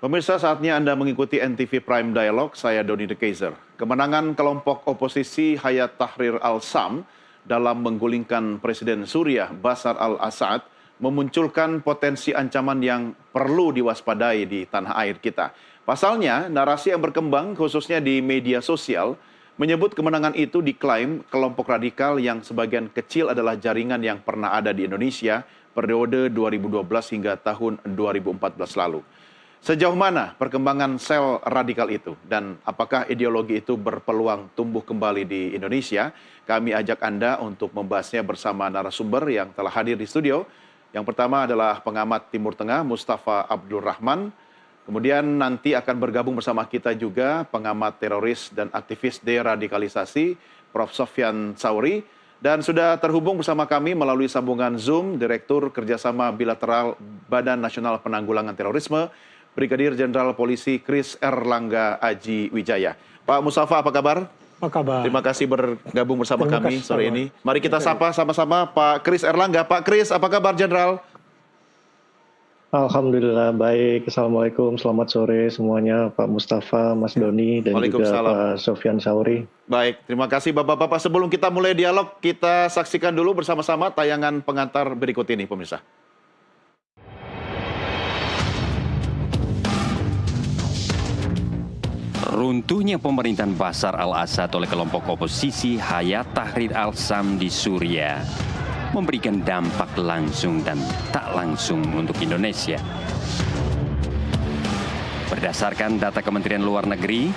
Pemirsa, saatnya Anda mengikuti NTV Prime Dialog, saya Doni De Kaiser. Kemenangan kelompok oposisi Hayat Tahrir al-Sham dalam menggulingkan Presiden Suriah Bashar al-Assad memunculkan potensi ancaman yang perlu diwaspadai di tanah air kita. Pasalnya, narasi yang berkembang khususnya di media sosial menyebut kemenangan itu diklaim kelompok radikal yang sebagian kecil adalah jaringan yang pernah ada di Indonesia periode 2012 hingga tahun 2014 lalu. Sejauh mana perkembangan sel radikal itu dan apakah ideologi itu berpeluang tumbuh kembali di Indonesia? Kami ajak Anda untuk membahasnya bersama narasumber yang telah hadir di studio. Yang pertama adalah pengamat Timur Tengah Mustafa Abdul Rahman. Kemudian nanti akan bergabung bersama kita juga pengamat teroris dan aktivis deradikalisasi Prof. Sofyan Sauri. Dan sudah terhubung bersama kami melalui sambungan Zoom Direktur Kerjasama Bilateral Badan Nasional Penanggulangan Terorisme Brigadir Jenderal Polisi Kris Erlangga Aji Wijaya. Pak Mustafa, apa kabar? Apa kabar? Terima kasih bergabung bersama kami sore ini. Mari kita sapa sama-sama Pak Kris Erlangga. Pak Kris, apa kabar Jenderal? Alhamdulillah baik. Assalamualaikum, selamat sore semuanya Pak Mustafa, Mas Doni, dan juga Pak Sofyan Sauri. Baik, terima kasih Bapak-Bapak. Sebelum kita mulai dialog, kita saksikan dulu bersama-sama tayangan pengantar berikut ini, pemirsa. Runtuhnya pemerintahan Bashar al-Assad oleh kelompok oposisi Hayat Tahrir al-Sham di Suriah memberikan dampak langsung dan tak langsung untuk Indonesia. Berdasarkan data Kementerian Luar Negeri,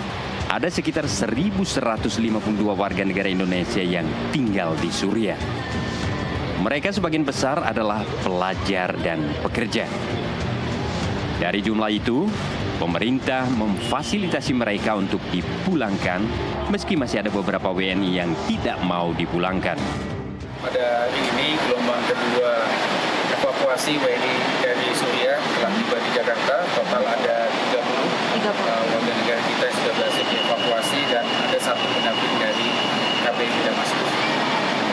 ada sekitar 1.152 warga negara Indonesia yang tinggal di Suriah. Mereka sebagian besar adalah pelajar dan pekerja. Dari jumlah itu, pemerintah memfasilitasi mereka untuk dipulangkan, meski masih ada beberapa WNI yang tidak mau dipulangkan. Pada hari ini, gelombang kedua evakuasi WNI dari Suriah telah tiba di Jakarta. Total ada 30 warga negara kita yang sudah berhasil dievakuasi dan ada satu pendamping dari KBRI Damaskus.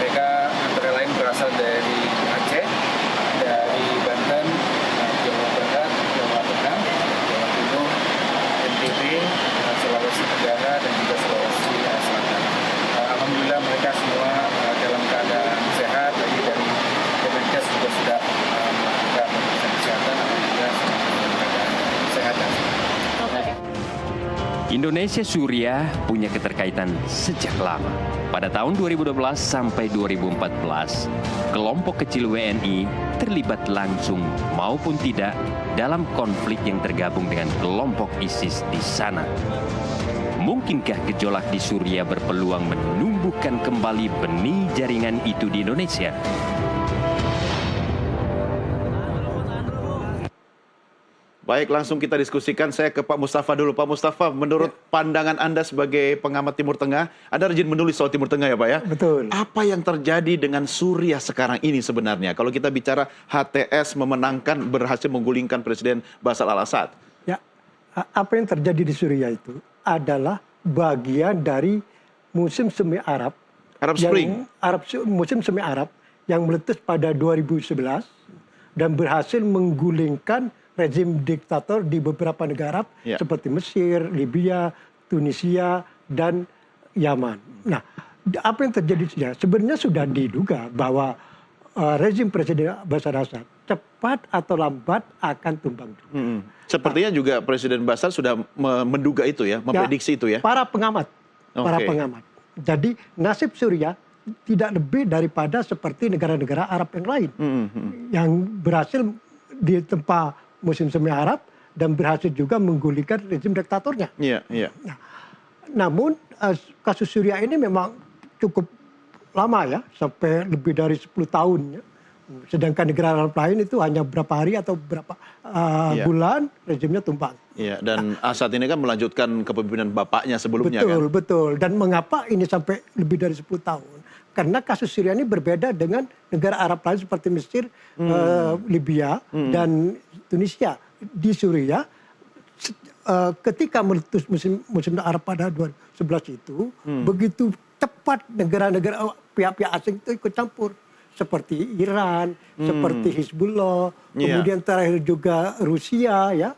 Mereka antara lain berasal dari Aceh, dari Banten, Jawa Barat, Jawa Tengah, Jawa Timur, NTB, Sulawesi Tenggara, dan juga Sulawesi Selatan. Alhamdulillah mereka semua dalam keadaan sehat. Lagi dari Kemenkes juga sudah melakukan pemeriksaan kesehatan, alhamdulillah semua dalam keadaan sehat dan Indonesia Suriah punya keterkaitan sejak lama. Pada tahun 2012 sampai 2014, kelompok kecil WNI terlibat langsung maupun tidak dalam konflik yang tergabung dengan kelompok ISIS di sana. Mungkinkah gejolak di Suriah berpeluang menumbuhkan kembali benih jaringan itu di Indonesia? Baik, langsung kita diskusikan. Saya ke Pak Mustafa dulu. Pak Mustafa, menurut pandangan Anda sebagai pengamat Timur Tengah, Anda rajin menulis soal Timur Tengah ya Pak ya? Betul. Apa yang terjadi dengan Suriah sekarang ini sebenarnya? Kalau kita bicara HTS berhasil menggulingkan Presiden Bashar al-Assad. Ya, apa yang terjadi di Suriah itu adalah bagian dari musim semi Arab. Arab Spring. Musim semi Arab yang meletus pada 2011 dan berhasil menggulingkan rezim diktator di beberapa negara seperti Mesir, Libya, Tunisia, dan Yaman. Nah, apa yang terjadi sebenarnya sudah diduga bahwa rezim Presiden Bashar al-Assad cepat atau lambat akan tumbang juga. Sepertinya juga Presiden Bashar sudah menduga itu ya, memprediksi itu ya. Para pengamat, Jadi nasib Suriah tidak lebih daripada seperti negara-negara Arab yang lain yang berhasil ditempa musim semi Arab dan berhasil juga menggulingkan rezim diktatornya. Nah, namun kasus Suriah ini memang cukup lama ya, sampai lebih dari 10 tahun ya. Sedangkan negara Arab lain itu hanya berapa hari atau berapa bulan rezimnya tumbang. Dan Assad ini kan melanjutkan kepemimpinan bapaknya sebelumnya. Betul. Dan mengapa ini sampai lebih dari 10 tahun? Karena kasus Syria ini berbeda dengan negara Arab lain seperti Mesir, Libya, dan Tunisia. Di Suriah, ketika meletus musim Arab pada 2011 itu, begitu cepat negara-negara pihak-pihak asing itu ikut campur. Seperti Iran, seperti Hizbullah, kemudian terakhir juga Rusia, ya.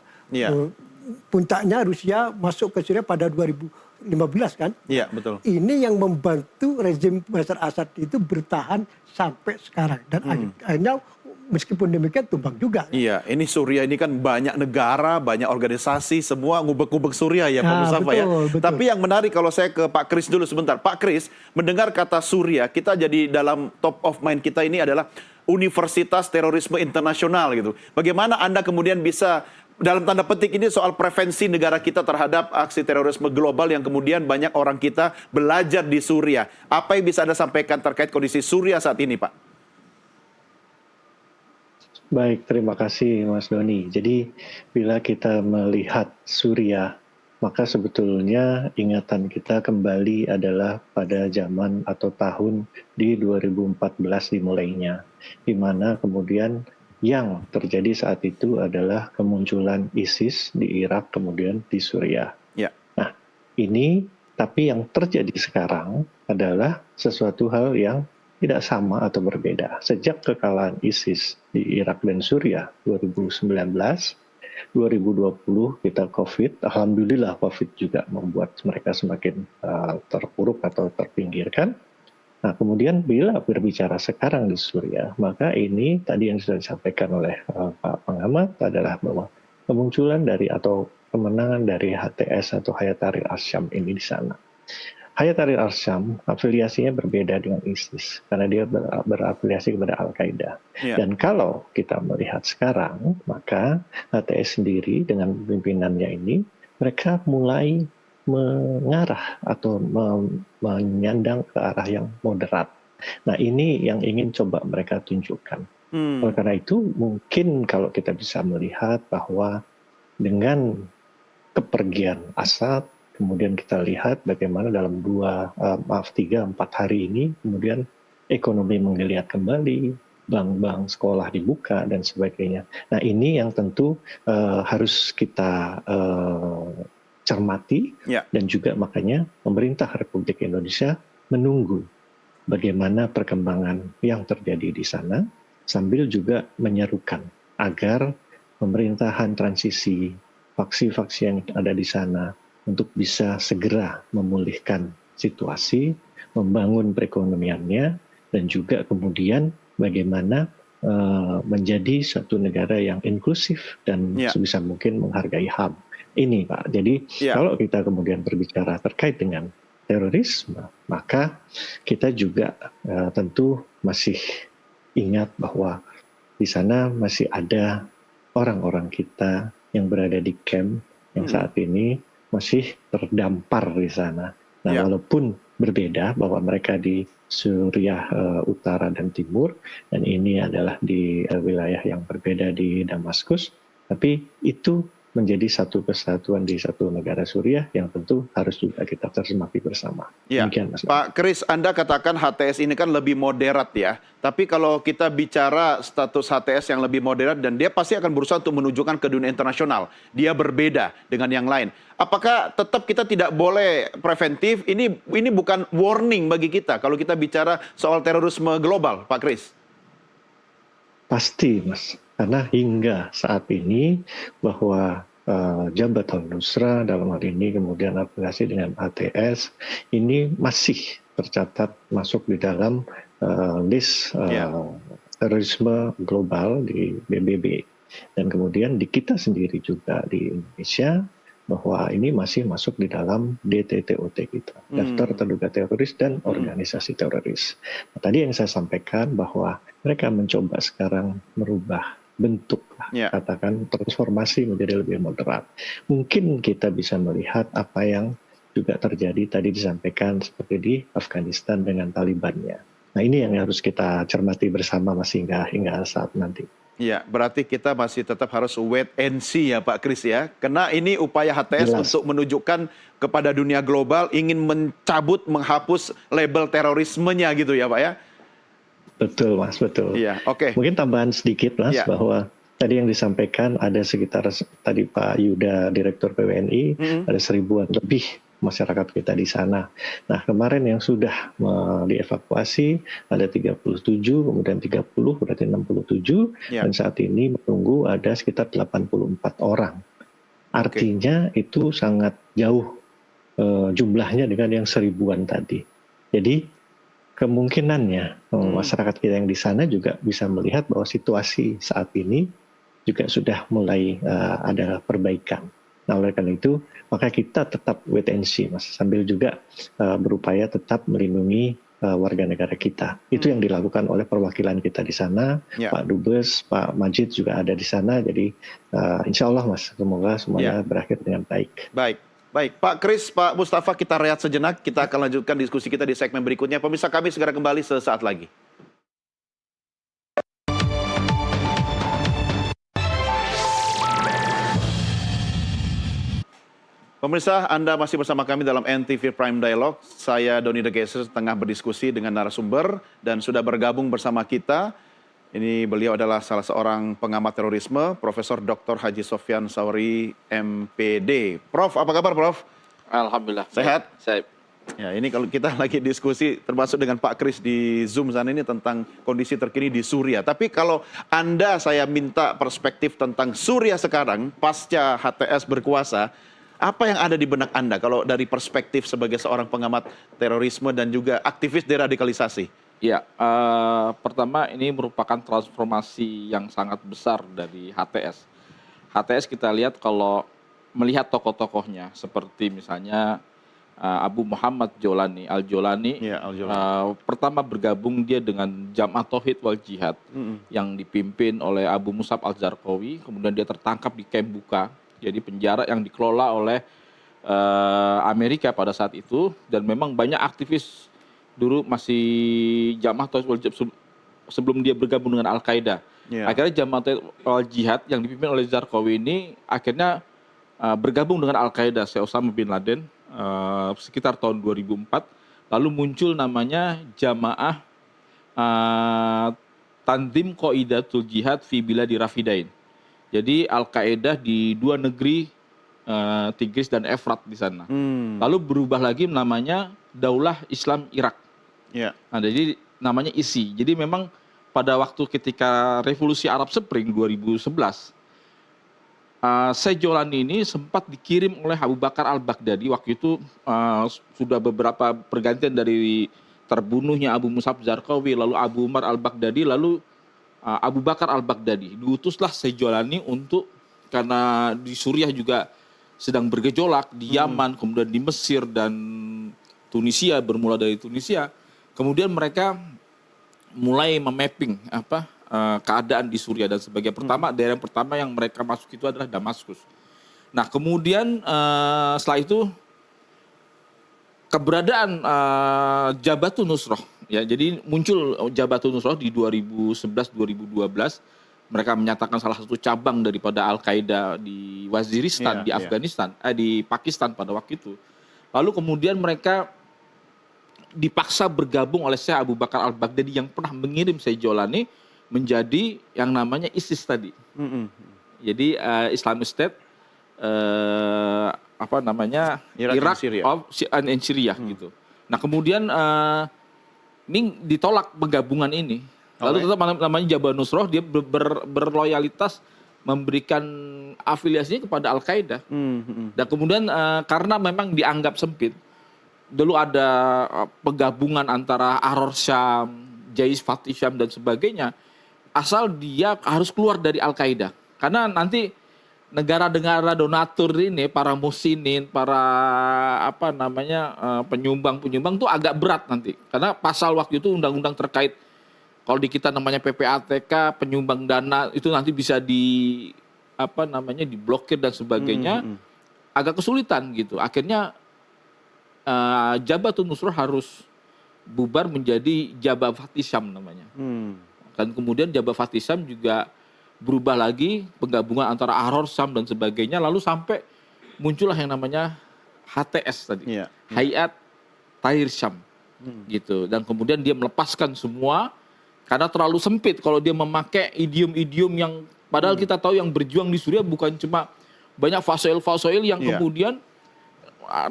puncaknya Rusia masuk ke Syria pada 2015 kan. Iya, betul. Ini yang membantu rezim Bashar Assad itu bertahan sampai sekarang. Dan akhirnya meskipun demikian tumbang juga. Iya, ini Suriah ini kan banyak negara, banyak organisasi, semua ngubek-ngubek Suriah ya Pak Mustafa ya. Betul. Tapi yang menarik kalau saya ke Pak Kris dulu sebentar. Pak Kris, mendengar kata Suriah, kita jadi dalam top of mind kita ini adalah Universitas Terorisme Internasional gitu. Bagaimana Anda kemudian bisa dalam tanda petik ini soal prevensi negara kita terhadap aksi terorisme global yang kemudian banyak orang kita belajar di Suriah. Apa yang bisa Anda sampaikan terkait kondisi Suriah saat ini, Pak? Baik, terima kasih Mas Doni. Jadi bila kita melihat Suriah, maka sebetulnya ingatan kita kembali adalah pada zaman atau tahun di 2014 dimulainya, di mana kemudian yang terjadi saat itu adalah kemunculan ISIS di Irak, kemudian di Suriah. Ya. Nah, ini tapi yang terjadi sekarang adalah sesuatu hal yang tidak sama atau berbeda. Sejak kekalahan ISIS di Irak dan Suriah 2019, 2020 kita COVID, alhamdulillah COVID juga membuat mereka semakin terpuruk atau terpinggirkan. Nah, kemudian bila berbicara sekarang di Suriah, maka ini tadi yang sudah disampaikan oleh Pak Pengamat adalah bahwa kemunculan dari atau kemenangan dari HTS atau Hayat Tahrir al-Syam ini di sana. Hayat Tahrir al-Syam afiliasinya berbeda dengan ISIS karena dia berafiliasi kepada Al-Qaeda. Ya. Dan kalau kita melihat sekarang, maka HTS sendiri dengan pimpinannya ini, mereka mulai mengarah atau menyandang ke arah yang moderat. Nah, ini yang ingin coba mereka tunjukkan. Oleh karena itu, mungkin kalau kita bisa melihat bahwa dengan kepergian Assad, kemudian kita lihat bagaimana dalam 3-4 hari ini, kemudian ekonomi menggeliat kembali, bank-bank sekolah dibuka, dan sebagainya. Nah, ini yang tentu harus kita cermati, dan juga makanya pemerintah Republik Indonesia menunggu bagaimana perkembangan yang terjadi di sana, sambil juga menyerukan agar pemerintahan transisi, faksi-faksi yang ada di sana untuk bisa segera memulihkan situasi, membangun perekonomiannya, dan juga kemudian bagaimana menjadi suatu negara yang inklusif dan sebisa mungkin menghargai HAM. Ini Pak, jadi kalau kita kemudian berbicara terkait dengan terorisme, maka kita juga tentu masih ingat bahwa di sana masih ada orang-orang kita yang berada di camp yang saat ini masih terdampar di sana. Nah, walaupun berbeda bahwa mereka di Suriah utara dan timur, dan ini adalah di wilayah yang berbeda di Damaskus, tapi itu menjadi satu kesatuan di satu negara Suriah yang tentu harus juga kita cermati bersama. Ya. Demikian, Mas. Pak Kris, Anda katakan HTS ini kan lebih moderat ya. Tapi kalau kita bicara status HTS yang lebih moderat, dan dia pasti akan berusaha untuk menunjukkan ke dunia internasional. Dia berbeda dengan yang lain. Apakah tetap kita tidak boleh preventif? Ini bukan warning bagi kita kalau kita bicara soal terorisme global, Pak Kris? Pasti, Mas. Karena hingga saat ini bahwa Jabhat al-Nusra dalam hal ini kemudian afiliasi dengan ATS ini masih tercatat masuk di dalam list terorisme global di PBB. Dan kemudian di kita sendiri juga di Indonesia bahwa ini masih masuk di dalam DTTOT kita, daftar terduga teroris dan organisasi teroris. Nah, tadi yang saya sampaikan bahwa mereka mencoba sekarang merubah bentuk, katakan transformasi menjadi lebih moderat. Mungkin kita bisa melihat apa yang juga terjadi tadi disampaikan seperti di Afghanistan dengan Talibannya. Nah, ini yang harus kita cermati bersama masih hingga saat nanti. Ya, berarti kita masih tetap harus wait and see ya Pak Kris ya. Karena ini upaya HTS untuk menunjukkan kepada dunia global ingin mencabut, menghapus label terorismenya gitu ya Pak ya. Betul Mas, betul. Iya, oke. Mungkin tambahan sedikit Mas, bahwa tadi yang disampaikan ada sekitar tadi Pak Yuda, Direktur PWNI, ada 1000-an lebih masyarakat kita di sana. Nah, kemarin yang sudah dievakuasi ada 37, kemudian 30, berarti 67, dan saat ini menunggu ada sekitar 84 orang Artinya itu sangat jauh jumlahnya dengan yang 1000-an tadi. Jadi kemungkinannya masyarakat kita yang di sana juga bisa melihat bahwa situasi saat ini juga sudah mulai ada perbaikan. Nah, oleh karena itu, maka kita tetap wait and see, Mas, sambil juga berupaya tetap melindungi warga negara kita. Itu yang dilakukan oleh perwakilan kita di sana, Pak Dubes, Pak Majid juga ada di sana. Jadi insya Allah, Mas, semoga semuanya berakhir dengan baik. Baik, Pak Kris, Pak Mustafa, kita rehat sejenak. Kita akan lanjutkan diskusi kita di segmen berikutnya. Pemirsa kami segera kembali sesaat lagi. Pemirsa, Anda masih bersama kami dalam NTV Prime Dialogue. Saya Doni De Keyser tengah berdiskusi dengan narasumber dan sudah bergabung bersama kita. Ini beliau adalah salah seorang pengamat terorisme, Profesor Dr. Haji Sofyan Sauri, MPD. Prof, apa kabar, Prof? Alhamdulillah. Sehat? Sehat. Ya, ini kalau kita lagi diskusi termasuk dengan Pak Kris di Zoom sana ini tentang kondisi terkini di Suriah. Tapi kalau Anda, saya minta perspektif tentang Suriah sekarang, pasca HTS berkuasa, apa yang ada di benak Anda kalau dari perspektif sebagai seorang pengamat terorisme dan juga aktivis deradikalisasi? Ya, pertama ini merupakan transformasi yang sangat besar dari HTS. HTS kita lihat kalau melihat tokoh-tokohnya seperti misalnya Abu Muhammad Al-Jolani, pertama bergabung dia dengan Jamaah Tauhid wal Jihad yang dipimpin oleh Abu Musab Al-Zarqawi, kemudian dia tertangkap di Kem Buka, jadi penjara yang dikelola oleh Amerika pada saat itu, dan memang banyak aktivis dulu masih Jamaah Tauhid wal Jihad sebelum dia bergabung dengan Al-Qaeda. Akhirnya Jamaah Tauhid wal Jihad yang dipimpin oleh Zarqawi ini akhirnya bergabung dengan Al-Qaeda, Osama bin Laden, sekitar tahun 2004. Lalu muncul namanya Jamaah Tanzim Qaidatul Jihad fi Biladi Rafidain. Jadi Al-Qaeda di dua negeri Tigris dan Efrat di sana. Lalu berubah lagi namanya Daulah Islam Irak. Nah, jadi namanya ISI. Jadi memang pada waktu ketika Revolusi Arab Spring 2011, Sejolani ini sempat dikirim oleh Abu Bakar Al-Baghdadi. Waktu itu sudah beberapa pergantian dari terbunuhnya Abu Musab Zarqawi, lalu Abu Umar Al-Baghdadi, lalu Abu Bakar Al-Baghdadi. Diutuslah Sejolani untuk, karena di Suriah juga sedang bergejolak, di Yaman, kemudian di Mesir dan Tunisia, bermula dari Tunisia. Kemudian mereka mulai memapping keadaan di Suriah dan sebagainya. Daerah yang pertama yang mereka masuk itu adalah Damaskus. Nah, kemudian setelah itu keberadaan Jabhatun Nusrah, ya, jadi muncul Jabhatun Nusrah di 2011-2012. Mereka menyatakan salah satu cabang daripada Al-Qaeda di Waziristan, di Afghanistan, di Pakistan pada waktu itu. Lalu kemudian mereka dipaksa bergabung oleh Syekh Abu Bakar Al-Baghdadi yang pernah mengirim Sejolani menjadi yang namanya ISIS tadi. Jadi Islamic State Irak and Syria gitu. Nah, kemudian ini ditolak penggabungan ini. Lalu tetap namanya Jabhat Nusrah, dia berloyalitas memberikan afiliasinya kepada Al-Qaeda. Dan kemudian karena memang dianggap sempit, dulu ada penggabungan antara Ahrar Syam, Jais Fatih Syam dan sebagainya, asal dia harus keluar dari Al-Qaeda. Karena nanti negara-negara donatur ini, para musinin, para penyumbang-penyumbang itu agak berat nanti. Karena pasal waktu itu undang-undang terkait, kalau di kita namanya PPATK, penyumbang dana itu nanti bisa diblokir dan sebagainya, agak kesulitan gitu. Akhirnya Jabhatun Nusrah harus bubar menjadi Jabhat Fatih Syam namanya. Dan kemudian Jabhat Fatih Syam juga berubah lagi, penggabungan antara Ahrar Syam dan sebagainya, lalu sampai muncullah yang namanya HTS tadi, Hayat Tahrir Syam, gitu. Dan kemudian dia melepaskan semua karena terlalu sempit kalau dia memakai idiom-idiom yang padahal kita tahu yang berjuang di Suriah bukan cuma banyak fasoil-fasoil yang kemudian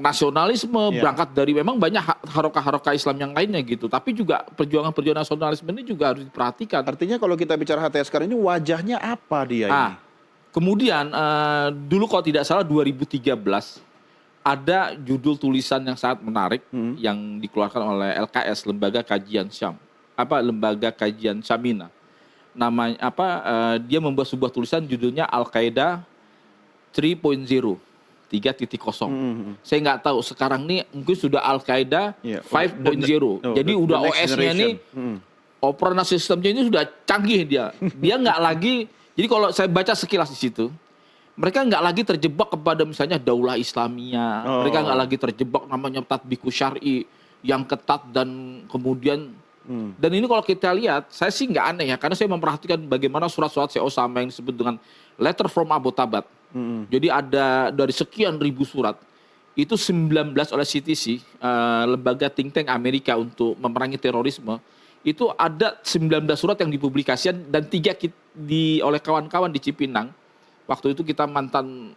nasionalisme berangkat dari memang banyak harokah-harokah Islam yang lainnya gitu, tapi juga perjuangan-perjuangan nasionalisme ini juga harus diperhatikan. Artinya kalau kita bicara HTS sekarang ini wajahnya apa dia ini? Kemudian dulu kalau tidak salah 2013 ada judul tulisan yang sangat menarik yang dikeluarkan oleh LKS, Lembaga Kajian Syam, Lembaga Kajian Syamina. Namanya dia membuat sebuah tulisan judulnya Al-Qaeda 3.0. 3.0. Saya nggak tahu sekarang nih mungkin sudah Al-Qaeda 5.0. Jadi udah OS-nya nih, operational system-nya ini sudah canggih dia. Dia nggak lagi. Jadi kalau saya baca sekilas di situ, mereka nggak lagi terjebak kepada misalnya Daulah Islamiyah. Mereka nggak lagi terjebak namanya tatbiku syar'i yang ketat dan kemudian. Dan ini kalau kita lihat, saya sih nggak aneh ya, karena saya memperhatikan bagaimana surat-surat Syekh Osama yang disebut dengan Letter from Abu Tabat. Jadi ada dari sekian ribu surat, itu 19 oleh CTC, lembaga think tank Amerika untuk memerangi terorisme. Itu ada 19 surat yang dipublikasikan dan 3 oleh kawan-kawan di Cipinang. Waktu itu kita mantan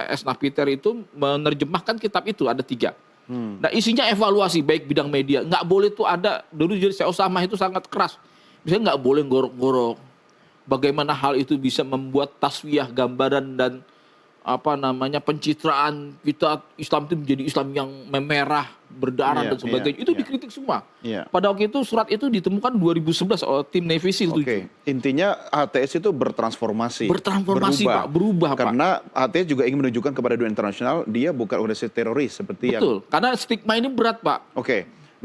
S. Napiter itu menerjemahkan kitab itu, ada 3. Nah isinya evaluasi baik bidang media. Nggak boleh tuh ada, dulu jadi Syekh Osama itu sangat keras. Misalnya nggak boleh gorok-gorok. Bagaimana hal itu bisa membuat taswiyah gambaran dan pencitraan kita Islam itu menjadi Islam yang memerah, berdarah dan sebagainya. Itu dikritik semua. Pada waktu itu surat itu ditemukan 2011 oleh tim Navy SEAL 7. Intinya HTS itu bertransformasi. Berubah, Pak. Karena HTS juga ingin menunjukkan kepada dunia internasional dia bukan organisasi teroris seperti Betul. Karena stigma ini berat, Pak.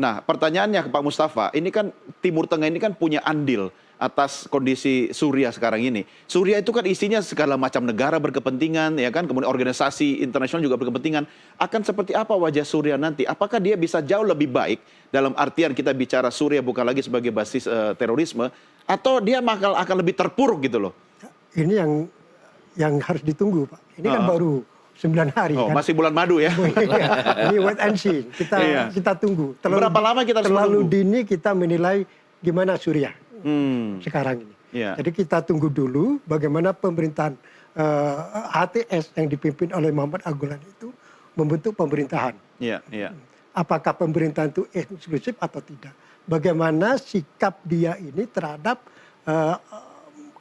Nah, pertanyaannya ke Pak Mustafa, ini kan Timur Tengah ini kan punya andil atas kondisi Suriah sekarang ini. Suriah itu kan isinya segala macam negara berkepentingan, ya kan, kemudian organisasi internasional juga berkepentingan. Akan seperti apa wajah Suriah nanti? Apakah dia bisa jauh lebih baik dalam artian kita bicara Suriah bukan lagi sebagai basis terorisme, atau dia akan lebih terpuruk gitu loh? Ini yang harus ditunggu, Pak. Ini kan baru 9 hari kan. Masih bulan madu ya. Ini wait and see. Kita tunggu. Berapa lama kita harus terlalu menunggu? dini kita menilai gimana Suriah sekarang ini. Jadi kita tunggu dulu bagaimana pemerintahan HTS yang dipimpin oleh Muhammad Al-Golani itu membentuk pemerintahan. Apakah pemerintahan itu eksklusif atau tidak? Bagaimana sikap dia ini terhadap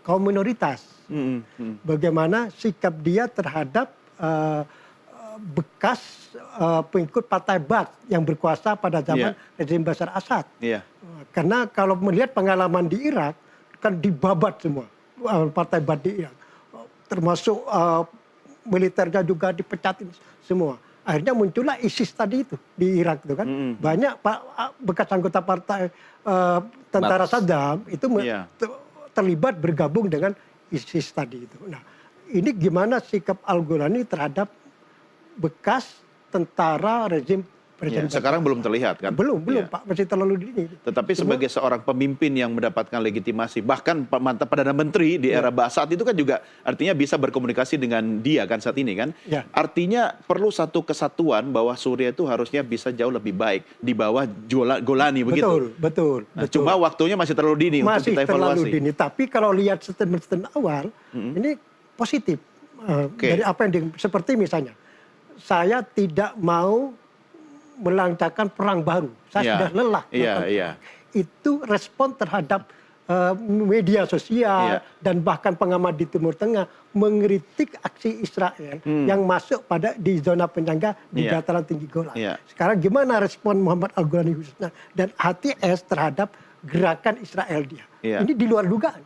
kaum minoritas? Bagaimana sikap dia terhadap bekas pengikut Partai Baath yang berkuasa pada zaman rezim Bashar Assad. Karena kalau melihat pengalaman di Irak, kan dibabat semua Partai Baath di Irak. Termasuk militernya juga dipecatin semua. Akhirnya muncullah ISIS tadi itu di Irak itu kan. Banyak bekas anggota partai tentara Saddam itu terlibat bergabung dengan ISIS tadi itu. Nah, ini gimana sikap Al-Golani terhadap bekas tentara rezim Presiden sekarang belum terlihat kan? Belum Pak, masih terlalu dini. Tetapi sebagai seorang pemimpin yang mendapatkan legitimasi, bahkan mantan Perdana Menteri di era saat itu kan juga artinya bisa berkomunikasi dengan dia kan saat ini kan? Artinya perlu satu kesatuan bahwa Suriah itu harusnya bisa jauh lebih baik di bawah Golani begitu. Betul. Cuma waktunya masih terlalu dini untuk kita evaluasi. Masih terlalu dini, tapi kalau lihat statement awal, ini positif. Dari apa yang seperti misalnya, saya tidak mau melancarkan perang baru. Saya sudah lelah. Itu respon terhadap media sosial dan bahkan pengamat di Timur Tengah mengkritik aksi Israel yang masuk di zona penyangga di dataran tinggi Golan. Sekarang gimana respon Muhammad Al-Golani khususnya dan HTS terhadap gerakan Israel dia? Ini di luar dugaan.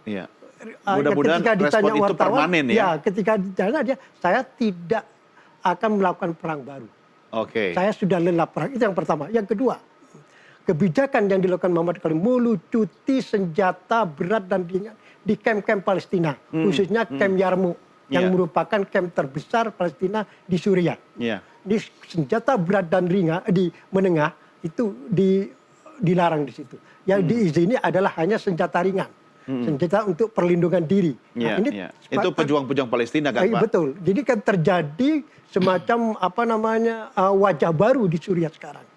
Mudah-mudahan respon itu permanen ya. Ketika ditanya dia, saya tidak akan melakukan perang baru. Saya sudah lelah perang. Itu yang pertama. Yang kedua, kebijakan yang dilakukan Muhammad Al-Golani melucuti senjata berat dan ringan di kamp-kamp Palestina, khususnya kamp Yarmouk yang merupakan kamp terbesar Palestina di Suriah. Di senjata berat dan ringan di menengah itu dilarang di situ. Yang diizini adalah hanya senjata ringan. Senjata untuk perlindungan diri. Itu pejuang-pejuang Palestina kan, Pak? Betul. Jadi kan terjadi semacam wajah baru di Suriah sekarang.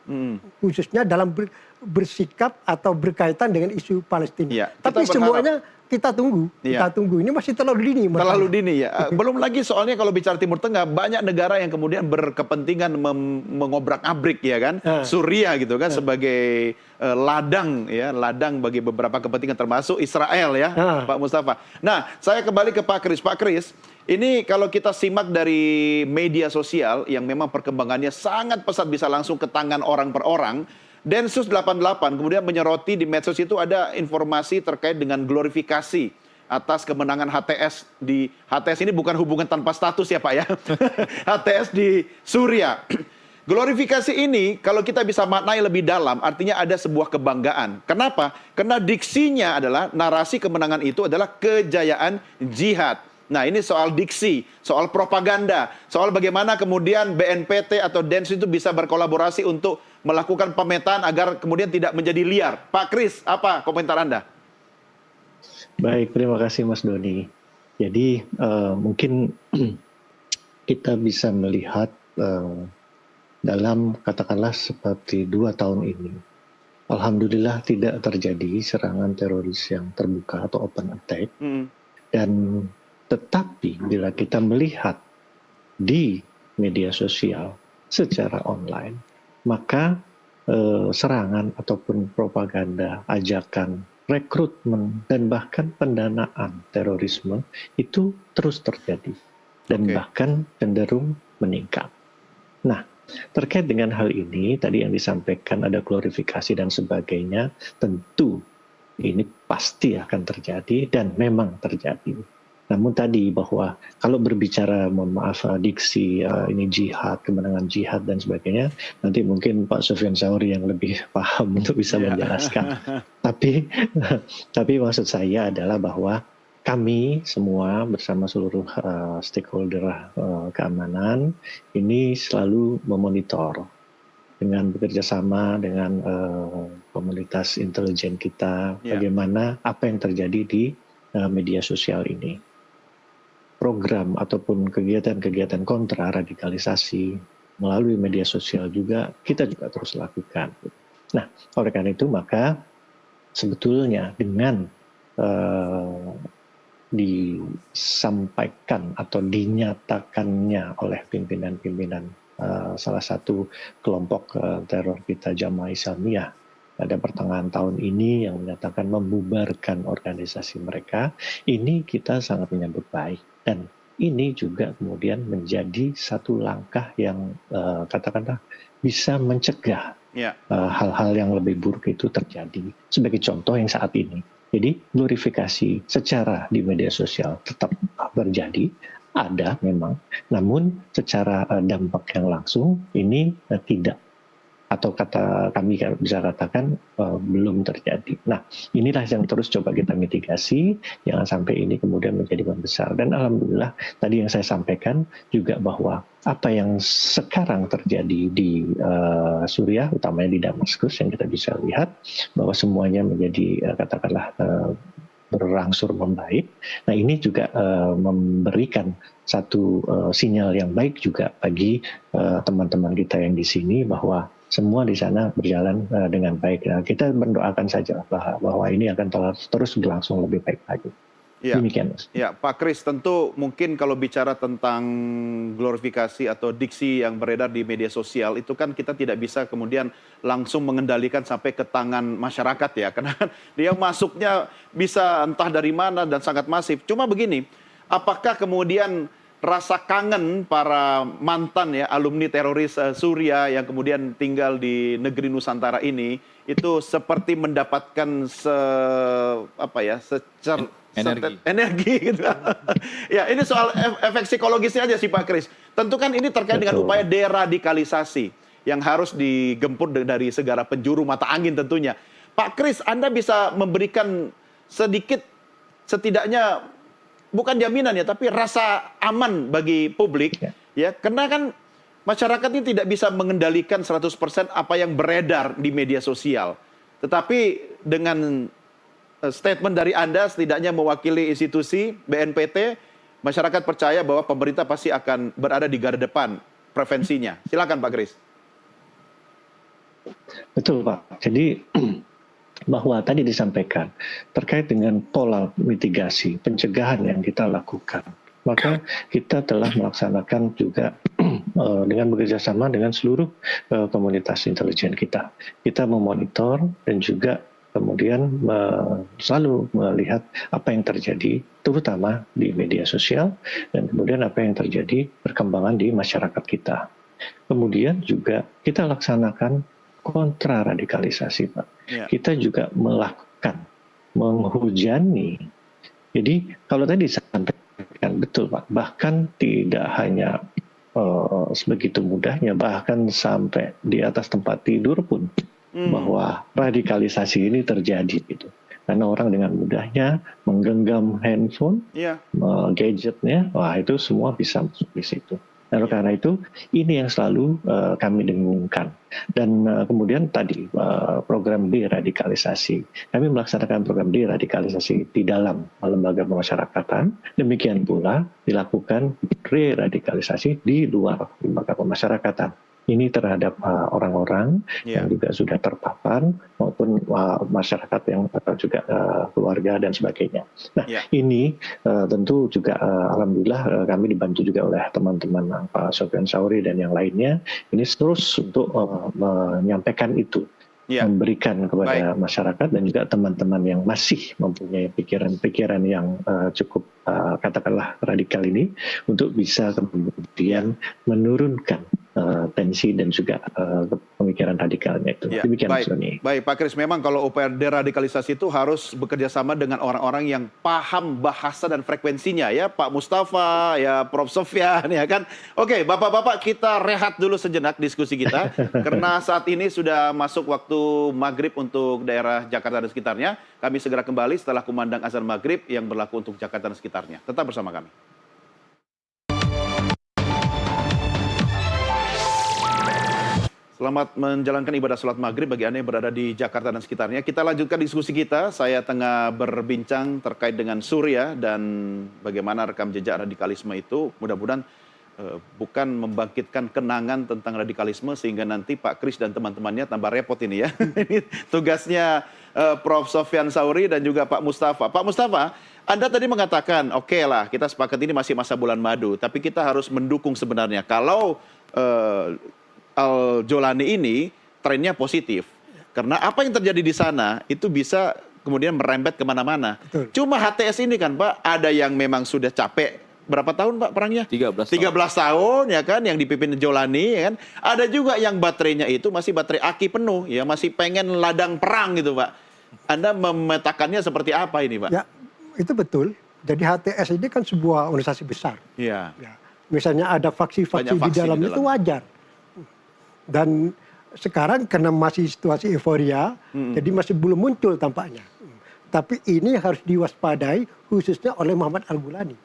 Khususnya dalam bersikap atau berkaitan dengan isu Palestina. Tapi semuanya kita tunggu. Iya. Kita tunggu. Ini masih terlalu dini. menurut Terlalu saya. dini ya. Belum lagi soalnya kalau bicara Timur Tengah, banyak negara yang kemudian berkepentingan mengobrak-abrik ya kan, Suriah gitu kan sebagai ladang ya, ladang bagi beberapa kepentingan termasuk Israel ya, Pak Mustafa. Nah, saya kembali ke Pak Kris. Pak Kris, ini kalau kita simak dari media sosial yang memang perkembangannya sangat pesat bisa langsung ke tangan orang per orang. Densus 88 kemudian menyoroti di medsos itu ada informasi terkait dengan glorifikasi atas kemenangan HTS di HTS ini bukan hubungan tanpa status ya Pak ya. HTS di Suriah. Glorifikasi ini kalau kita bisa maknai lebih dalam artinya ada sebuah kebanggaan. Kenapa? Karena diksinya adalah narasi kemenangan itu adalah kejayaan jihad. Nah ini soal diksi, soal propaganda, soal bagaimana kemudian BNPT atau Densus itu bisa berkolaborasi untuk melakukan pemetaan agar kemudian tidak menjadi liar. Pak Kris, apa komentar Anda? Baik, terima kasih Mas Doni. Jadi mungkin kita bisa melihat dalam katakanlah seperti 2 tahun ini, alhamdulillah tidak terjadi serangan teroris yang terbuka atau open attack. Dan tetapi bila kita melihat di media sosial secara online, maka serangan ataupun propaganda, ajakan, rekrutmen, dan bahkan pendanaan terorisme itu terus terjadi dan bahkan cenderung meningkat. Nah, terkait dengan hal ini, tadi yang disampaikan ada glorifikasi dan sebagainya, tentu ini pasti akan terjadi dan memang terjadi. Namun tadi bahwa kalau berbicara, mohon maaf, diksi ini jihad, kemenangan jihad dan sebagainya, nanti mungkin Pak Sufyan Sauri yang lebih paham untuk bisa menjelaskan. Tapi maksud saya adalah bahwa kami semua bersama seluruh stakeholder keamanan ini selalu memonitor dengan bekerja sama dengan komunitas intelijen kita, bagaimana apa yang terjadi di media sosial ini. Program ataupun kegiatan-kegiatan kontra radikalisasi melalui media sosial juga kita juga terus lakukan. Nah, oleh karena itu maka sebetulnya dengan disampaikan atau dinyatakannya oleh pimpinan-pimpinan salah satu kelompok teror kita Jamaah Islamiyah pada pertengahan tahun ini yang menyatakan membubarkan organisasi mereka, ini kita sangat menyambut baik. Dan ini juga kemudian menjadi satu langkah yang katakanlah bisa mencegah hal-hal yang lebih buruk itu terjadi. Sebagai contoh yang saat ini. Jadi glorifikasi secara di media sosial tetap terjadi, ada memang. Namun secara dampak yang langsung ini tidak. Atau kami bisa katakan belum terjadi. Nah, inilah yang terus coba kita mitigasi, jangan sampai ini kemudian menjadi membesar. Dan alhamdulillah tadi yang saya sampaikan juga bahwa apa yang sekarang terjadi di Suriah, utamanya di Damaskus yang kita bisa lihat bahwa semuanya menjadi katakanlah berangsur membaik. Nah, ini juga memberikan satu sinyal yang baik juga bagi teman-teman kita yang di sini bahwa semua di sana berjalan dengan baik. Nah, kita mendoakan saja bahwa ini akan terus berlangsung lebih baik lagi. Ya. Demikian, Mas. Ya, Pak Kris, tentu mungkin kalau bicara tentang glorifikasi atau diksi yang beredar di media sosial, itu kan kita tidak bisa kemudian langsung mengendalikan sampai ke tangan masyarakat ya. Karena dia masuknya bisa entah dari mana dan sangat masif. Cuma begini, apakah kemudian rasa kangen para mantan ya alumni teroris Suriah yang kemudian tinggal di negeri Nusantara ini itu seperti mendapatkan energi gitu. Ya, ini soal efek psikologisnya aja sih Pak Kris. Tentu kan ini terkait dengan upaya deradikalisasi yang harus digempur dari segala penjuru mata angin tentunya. Pak Kris, Anda bisa memberikan sedikit setidaknya bukan jaminan ya, tapi rasa aman bagi publik ya, karena kan masyarakat ini tidak bisa mengendalikan 100% apa yang beredar di media sosial. Tetapi dengan statement dari Anda setidaknya mewakili institusi BNPT, masyarakat percaya bahwa pemerintah pasti akan berada di garda depan prevensinya. Silakan Pak Kris. Betul Pak. Jadi bahwa tadi disampaikan terkait dengan pola mitigasi, pencegahan yang kita lakukan. Maka kita telah melaksanakan juga dengan bekerjasama dengan seluruh komunitas intelijen kita. Kita memonitor dan juga kemudian selalu melihat apa yang terjadi, terutama di media sosial, dan kemudian apa yang terjadi perkembangan di masyarakat kita. Kemudian juga kita laksanakan kontraradikalisasi, Pak. Ya. Kita juga melakukan, menghujani. Jadi kalau tadi disampaikan betul, Pak, bahkan tidak hanya sebegitu mudahnya, bahkan sampai di atas tempat tidur pun bahwa radikalisasi ini terjadi gitu. Karena orang dengan mudahnya menggenggam handphone, gadgetnya, wah itu semua bisa masuk di situ. Nah, karena itu ini yang selalu kami dengungkan. Dan kemudian tadi program deradikalisasi. Kami melaksanakan program deradikalisasi di dalam lembaga pemasyarakatan. Demikian pula dilakukan reradikalisasi di luar lembaga pemasyarakatan. Ini terhadap orang-orang yang juga sudah terpapar maupun masyarakat yang juga keluarga dan sebagainya. Nah, ini tentu juga alhamdulillah kami dibantu juga oleh teman-teman Pak Sofyan Sauri dan yang lainnya. Ini terus untuk menyampaikan itu. Memberikan kepada masyarakat dan juga teman-teman yang masih mempunyai pikiran-pikiran yang cukup katakanlah radikal ini untuk bisa kemudian menurunkan tensi dan juga pemikiran radikalnya itu. Demikian, baik Pak Kris, memang kalau upaya deradikalisasi itu harus bekerja sama dengan orang-orang yang paham bahasa dan frekuensinya ya, Pak Mustafa, ya Prof Sofyan, ya kan. Oke, Bapak-bapak, kita rehat dulu sejenak diskusi kita karena saat ini sudah masuk waktu maghrib untuk daerah Jakarta dan sekitarnya. Kami segera kembali setelah kumandang azan maghrib yang berlaku untuk Jakarta dan sekitarnya. Tetap bersama kami. Selamat menjalankan ibadah sholat maghrib bagi Anda yang berada di Jakarta dan sekitarnya. Kita lanjutkan diskusi kita. Saya tengah berbincang terkait dengan Suriah dan bagaimana rekam jejak radikalisme itu. Mudah-mudahan bukan membangkitkan kenangan tentang radikalisme sehingga nanti Pak Kris dan teman-temannya tambah repot ini ya. Ini tugasnya Prof Sofyan Sauri dan juga Pak Mustafa. Pak Mustafa, Anda tadi mengatakan, oke lah kita sepakat ini masih masa bulan madu, tapi kita harus mendukung sebenarnya. Kalau Al-Jolani ini trennya positif. Karena apa yang terjadi di sana itu bisa kemudian merembet kemana-mana. Cuma HTS ini kan Pak, ada yang memang sudah capek. Berapa tahun Pak perangnya? 13 tahun ya kan, yang dipimpin Jolani ya kan. Ada juga yang baterainya itu masih baterai aki penuh, ya masih pengen ladang perang gitu Pak. Anda memetakannya seperti apa ini Pak? Ya, itu betul. Jadi HTS ini kan sebuah organisasi besar. Iya. Ya. Misalnya ada faksi-faksi di dalam itu wajar. Dan sekarang karena masih situasi euforia, jadi masih belum muncul tampaknya. Tapi ini harus diwaspadai khususnya oleh Muhammad Al-Gulani.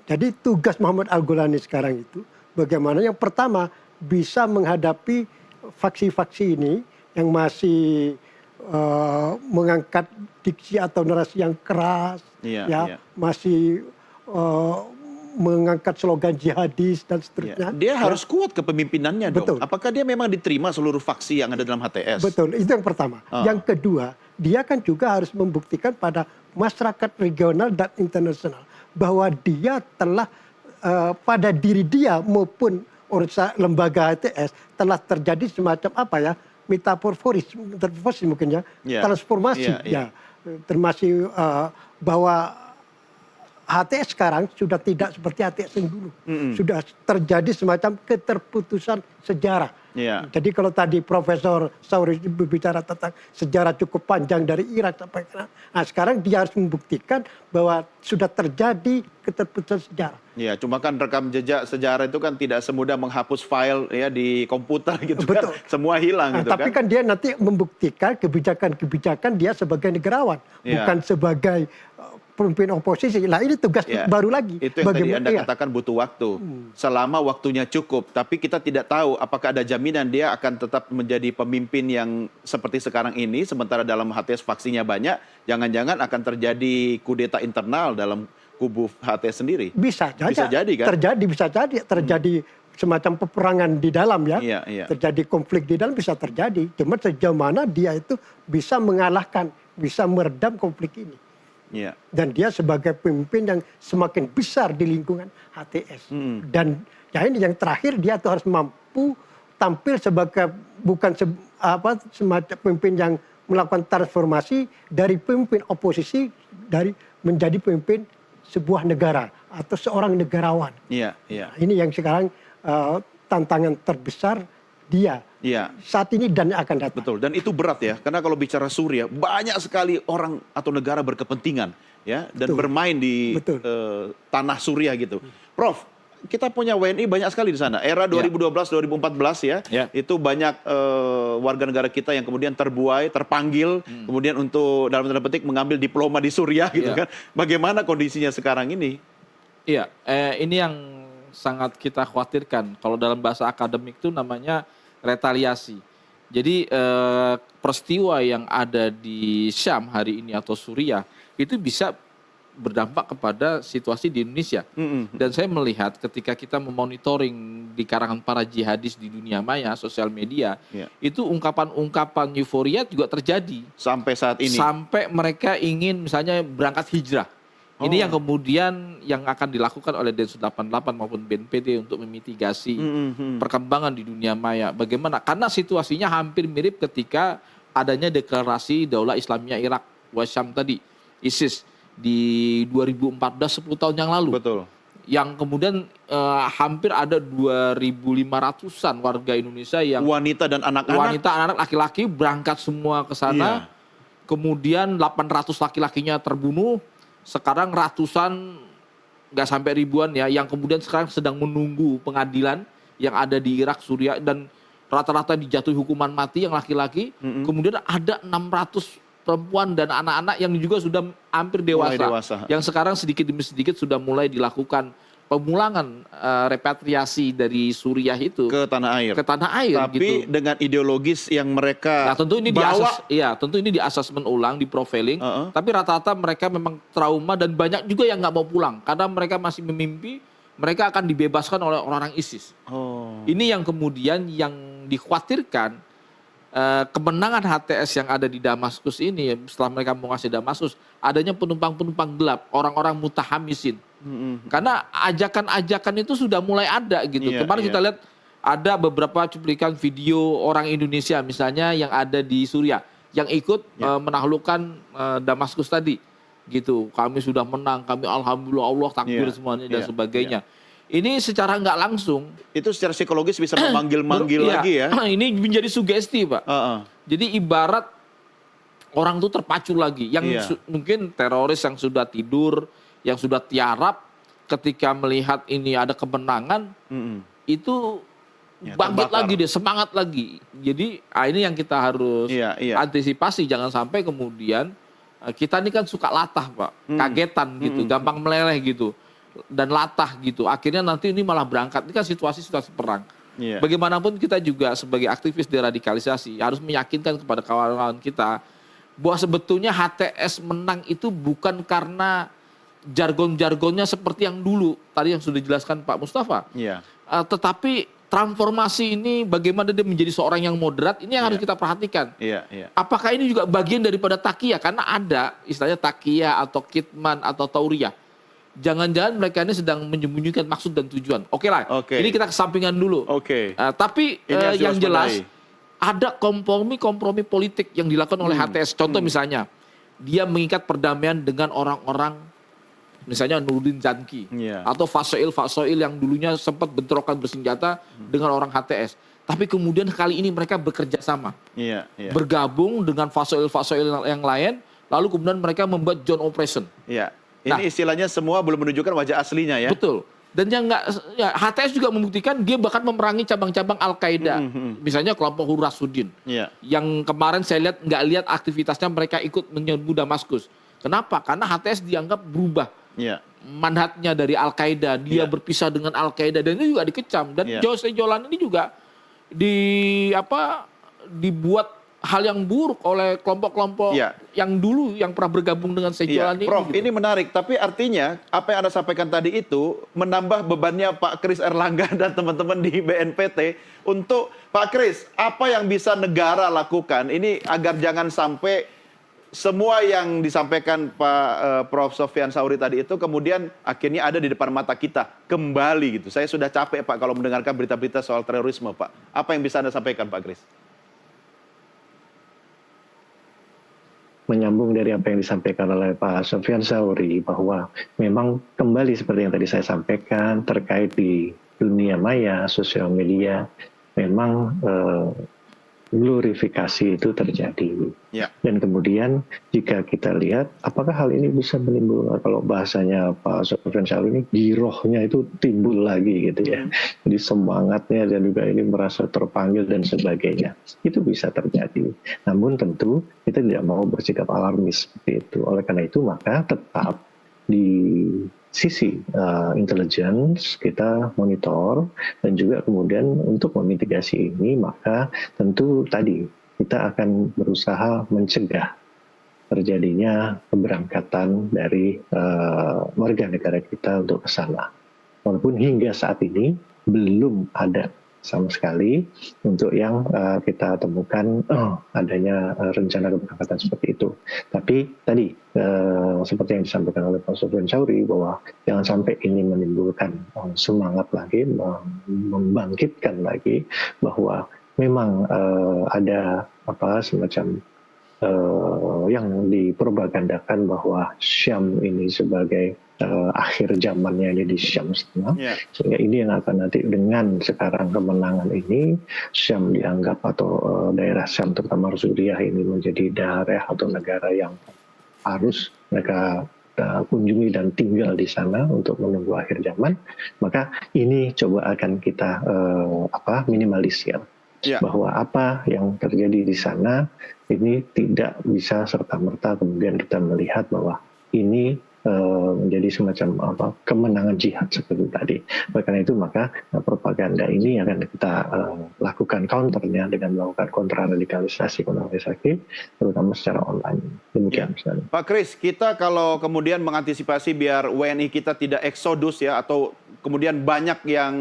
Jadi tugas Muhammad Al-Gulani sekarang itu bagaimana yang pertama bisa menghadapi faksi-faksi ini yang masih mengangkat diksi atau narasi yang keras, masih mengangkat slogan jihadis dan seterusnya. Dia harus kuat kepemimpinannya dong. Apakah dia memang diterima seluruh faksi yang ada dalam HTS? Betul, itu yang pertama. Yang kedua, dia kan juga harus membuktikan pada masyarakat regional dan internasional bahwa dia telah pada diri dia maupun lembaga HTS telah terjadi semacam apa ya, metamorfosis mungkin ya, transformasi ya, termasuk bahwa HTS sekarang sudah tidak seperti HTS yang dulu. Sudah terjadi semacam keterputusan sejarah. Jadi kalau tadi Profesor Sauri berbicara tentang sejarah cukup panjang dari Irak sampai ke nah sekarang dia harus membuktikan bahwa sudah terjadi keterputusan sejarah. Ya, cuma kan rekam jejak sejarah itu kan tidak semudah menghapus file ya di komputer gitu kan. Semua hilang gitu tapi kan dia nanti membuktikan kebijakan-kebijakan dia sebagai negarawan, bukan sebagai pemimpin oposisi. Nah ini tugas baru lagi. Itu yang tadi Anda katakan butuh waktu. Selama waktunya cukup. Tapi kita tidak tahu apakah ada jaminan dia akan tetap menjadi pemimpin yang seperti sekarang ini. Sementara dalam HTS faksinya banyak. Jangan-jangan akan terjadi kudeta internal dalam kubu HTS sendiri. Bisa jadi. Bisa jadi kan? Bisa jadi. Terjadi semacam peperangan di dalam ya. Iya, iya. Terjadi konflik di dalam bisa terjadi. Cuma sejauh mana dia itu bisa mengalahkan, bisa meredam konflik ini. Iya. Dan dia sebagai pemimpin yang semakin besar di lingkungan HTS. Dan ya ini yang terakhir, dia tuh harus mampu tampil sebagai bukan semacam pemimpin yang melakukan transformasi dari pemimpin oposisi dari menjadi pemimpin sebuah negara atau seorang negarawan. Iya, iya. Ini yang sekarang tantangan terbesar dia Iya. saat ini dan akan datang. Betul, dan itu berat ya, karena kalau bicara Suriah, banyak sekali orang atau negara berkepentingan ya, dan Betul. bermain di Betul. tanah Suriah gitu. Prof, kita punya WNI banyak sekali di sana. Era 2012-2014 ya, Ya. itu banyak warga negara kita yang kemudian terbuai, terpanggil, kemudian untuk dalam tanda petik mengambil diploma di Suriah gitu Ya. kan. Bagaimana kondisinya sekarang ini? Iya, ini yang sangat kita khawatirkan. Kalau dalam bahasa akademik itu namanya retaliasi. Jadi peristiwa yang ada di Syam hari ini atau Suriah itu bisa berdampak kepada situasi di Indonesia. Dan saya melihat ketika kita memonitoring di karangan para jihadis di dunia maya, sosial media, Ya. itu ungkapan-ungkapan euforia juga terjadi. Sampai saat ini. Sampai mereka ingin misalnya berangkat hijrah. Ini yang kemudian yang akan dilakukan oleh Densus 88 maupun BNPT untuk memitigasi perkembangan di dunia maya. Bagaimana? Karena situasinya hampir mirip ketika adanya deklarasi Daulah Islamiyah Irak, Wasyam tadi, ISIS di 2014, 10 tahun yang lalu. Betul. Yang kemudian hampir ada 2.500-an warga Indonesia yang Wanita dan anak-anak. wanita, anak-anak, laki-laki berangkat semua ke sana. Kemudian 800 laki-lakinya terbunuh. Sekarang ratusan, nggak sampai ribuan ya, yang kemudian sekarang sedang menunggu pengadilan yang ada di Irak, Suriah, dan rata-rata dijatuhi hukuman mati yang laki-laki. Kemudian ada 600 perempuan dan anak-anak yang juga sudah hampir Mulai dewasa, dewasa. yang sekarang sedikit demi sedikit sudah mulai dilakukan pemulangan repatriasi dari Suriah itu ke tanah air. ke tanah air. Tapi gitu. dengan ideologis yang mereka Nah, tentu ini bawa. tentu ini di asesmen ulang, di profiling. Tapi rata-rata mereka memang trauma dan banyak juga yang nggak mau pulang karena mereka masih memimpi mereka akan dibebaskan oleh orang-orang ISIS. Oh. Ini yang kemudian yang dikhawatirkan kemenangan HTS yang ada di Damaskus ini setelah mereka menguasai Damaskus, adanya penumpang-penumpang gelap, orang-orang mutahamisin. Karena ajakan-ajakan itu sudah mulai ada gitu. Iya, Kemarin iya. kita lihat ada beberapa cuplikan video orang Indonesia misalnya yang ada di Suriah yang ikut menaklukkan Damaskus tadi gitu. Kami sudah menang, kami alhamdulillah, Allah takbir Iya, semuanya dan iya, sebagainya. Ini secara nggak langsung Itu secara psikologis bisa memanggil-manggil iya, lagi ya. Ini menjadi sugesti, Pak. Heeh. Jadi ibarat orang tuh terpacu lagi. Yang Iya. mungkin teroris yang sudah tidur, yang sudah tiarap, ketika melihat ini ada kemenangan, itu Ya, bangkit terbakar. lagi deh, semangat lagi. Jadi ini yang kita harus Iya, iya. antisipasi. Jangan sampai kemudian kita ini kan suka latah, Pak. Kagetan gitu, gampang meleleh gitu. Dan latah gitu. Akhirnya nanti ini malah berangkat. Ini kan situasi perang. Iya. Bagaimanapun kita juga sebagai aktivis deradikalisasi harus meyakinkan kepada kawan-kawan kita bahwa sebetulnya HTS menang itu bukan karena jargon-jargonnya seperti yang dulu tadi yang sudah dijelaskan Pak Mustafa. Iya. Tetapi transformasi ini bagaimana dia menjadi seorang yang moderat ini yang harus kita perhatikan. Iya, iya. Apakah ini juga bagian daripada takiyah? Karena ada istilahnya takiyah atau kitman atau tauriyah. Jangan-jangan mereka ini sedang menyembunyikan maksud dan tujuan. Oke lah, Oke. ini kita kesampingan dulu. Oke. Tapi Ini harus yang jelas diwaspadai. ada kompromi politik yang dilakukan oleh HTS. Contoh misalnya, dia mengikat perdamaian dengan orang-orang, misalnya Nuruddin Zanki, Iya. atau Fasoil yang dulunya sempat bentrokan bersenjata dengan orang HTS. Tapi kemudian kali ini mereka bekerja sama, Iya, iya. bergabung dengan Fasoil yang lain, lalu kemudian mereka membuat joint operation. Iya. Nah. Ini istilahnya semua belum menunjukkan wajah aslinya ya. Betul. Dan yang HTS juga membuktikan dia bahkan memerangi cabang-cabang Al-Qaeda. Misalnya kelompok Hurrasudin. Iya. Yang kemarin saya nggak lihat aktivitasnya mereka ikut menyerbu Damaskus. Kenapa? Karena HTS dianggap berubah Iya. mandatnya dari Al-Qaeda. Dia berpisah dengan Al-Qaeda dan itu juga dikecam. Dan Iya. Jose Jolan ini juga dibuat hal yang buruk oleh kelompok-kelompok Ya. yang dulu yang pernah bergabung dengan Iya, Sejolani Prof, gitu. ini menarik. Tapi artinya apa yang Anda sampaikan tadi itu menambah bebannya Pak Kris Erlangga dan teman-teman di BNPT untuk Pak Kris, apa yang bisa negara lakukan ini agar jangan sampai semua yang disampaikan Pak Prof Sofyan Sauri tadi itu kemudian akhirnya ada di depan mata kita kembali gitu. Saya sudah capek Pak kalau mendengarkan berita-berita soal terorisme Pak. Apa yang bisa Anda sampaikan Pak Kris? Menyambung dari apa yang disampaikan oleh Pak Sofyan Sauri bahwa memang kembali seperti yang tadi saya sampaikan terkait di dunia maya, sosial media, memang glorifikasi itu terjadi. Ya. Dan kemudian jika kita lihat apakah hal ini bisa menimbulkan, kalau bahasanya Pak Sofyan Sauri ini girohnya itu timbul lagi gitu ya. Jadi semangatnya dan juga ini merasa terpanggil dan sebagainya. Itu bisa terjadi. Namun tentu kita tidak mau bersikap alarmis seperti itu. Oleh karena itu maka tetap di sisi intelligence kita monitor dan juga kemudian untuk memitigasi ini maka tentu tadi kita akan berusaha mencegah terjadinya keberangkatan dari warga negara kita untuk ke sana. Walaupun hingga saat ini belum ada sama sekali untuk yang kita temukan adanya rencana keberangkatan seperti itu. Tapi tadi seperti yang disampaikan oleh Pak Sofyan Sauri bahwa jangan sampai ini menimbulkan semangat lagi, membangkitkan lagi bahwa memang ada semacam yang dipropagandakan bahwa Syam ini sebagai akhir zamannya ini di Syam sana. Ya. Sehingga ini yang akan nanti dengan sekarang kemenangan ini Syam dianggap atau daerah Syam terutama Suriah ini menjadi daerah atau negara yang harus mereka kunjungi dan tinggal di sana untuk menunggu akhir zaman. Maka ini coba akan kita minimalisir. Ya. Bahwa apa yang terjadi di sana ini tidak bisa serta-merta kemudian kita melihat bahwa ini menjadi semacam kemenangan jihad seperti tadi. Oleh karena itu maka propaganda ini akan kita lakukan counternya dengan melakukan kontraradikalisasi terutama secara online. Demikian. Ya. Pak Kris, kita kalau kemudian mengantisipasi biar WNI kita tidak eksodus ya atau kemudian banyak yang